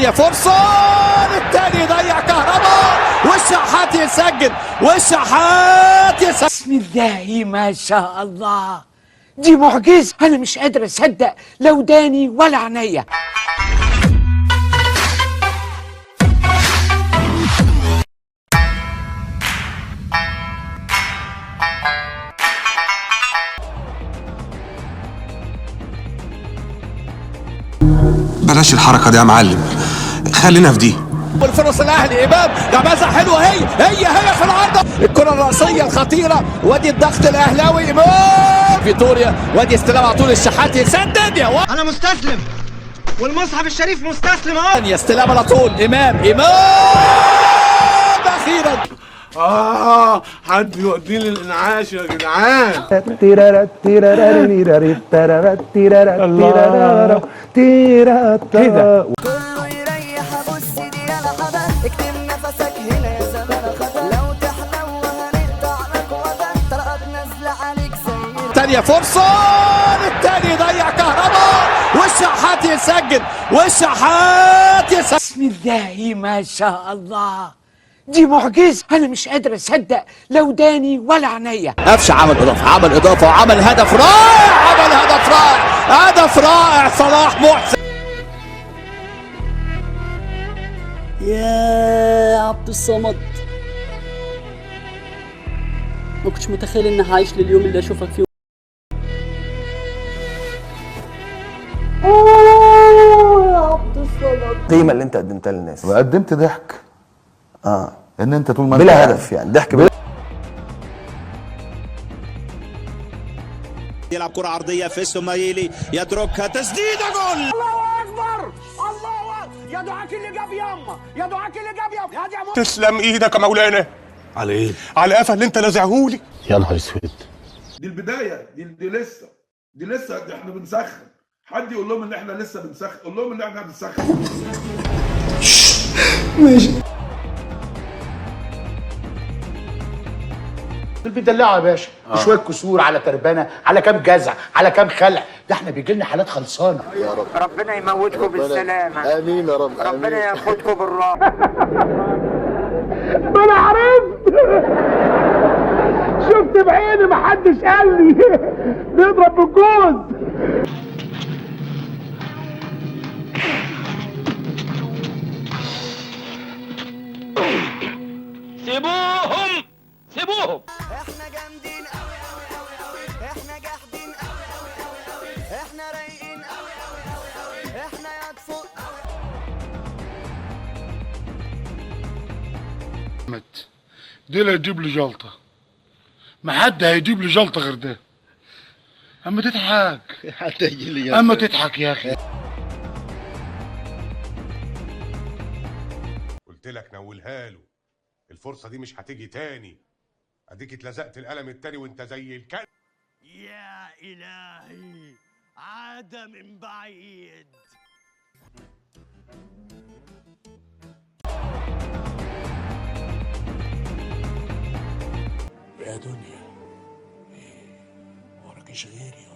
تانية فرصة للتاني، ضيع كهربا والشحات يسجل، والشحات يسجل. بسم الله ما شاء الله، دي معجزة. أنا مش قادر أصدق لا وداني ولا عينيا. بلاش الحركة دي يا معلم، خلينا في دي. والفرص الاهلي امام لمسه حلوه، هي في العارضه، الكره الراسيه الخطيره، وادي الضغط الاهلاوي امام فيتوريا، وادي استلام على طول الشحات يسدد. يا انا مستسلم والمصحف الشريف مستسلم اهو. استلام على طول امام اخيرا. حد يوديني الانعاش يا جدعان. كده كله يريح ابص دي يا لحظه، اكتم نفسك هنا يا زمان خطر، لو تحلو وهنقطع لك وطن، طلقات نازله عليك زي تانية فرصة للتاني، ضيع كهربا والشحات يسجل، والشحات يسجل. بسم الله ما شاء الله، دي معجزة. أنا مش قادر أصدق لا وداني ولا عينيا. قفشه عمل إضافة وعمل هدف رائع، هدف رائع صلاح محسن. يا عبد الصمد، ما كنتش متخيل اني هعيش لليوم اللي اشوفك فيه. يا عبد الصمد، القيمه اللي انت قدمتها للناس وقدمت ضحك. ان انت طول ما بلا هدف، يعني ضحك بلا. يلعب كرة عرضية في السمايلي، يتركها تسديدة، جول. الله اكبر، الله اكبر، يا دعاك اللي جاب ياما، يا دعاك اللي جاب ياما. تسلم ايدك يا مولانا. على ايه؟ على قفا اللي انت لازعهولي. يا نهار اسود. دي البدايه، دي لسه احنا بنسخن. حد يقول لهم ان احنا لسه بنسخن، قول لهم ان احنا بنسخن. ماشي. بندلعه يا باشا، شويه كسور على تربانه على كام جزع على كام خلع، ده احنا بيجي لنا حالات خلصانه. يا رب ربنا يموتكم بالسلامه. امين يا رب. ربنا ياخدكم بالراحه. انا عرفت، شفت بعيني محدش قال لي بيضرب بالجوز. سيبوهم. احنا جامدين قوي قوي قوي قوي، احنا جاحدين قوي قوي قوي قوي، احنا رايقين قوي قوي قوي قوي، احنا يا طفوق قوي. دي اللي هيجيب لي جلطه، ما حد هيجيب لي جلطه غير ده. اما تضحك، حتى يجي لي اما تضحك يا اخي. قلت لك نولها له، الفرصة دي مش هتيجي تاني. اديك اتلزقت القلم التاني وانت زي الكلب. يا الهي، عاد من بعيد. يا دنيا، وراكيش غيري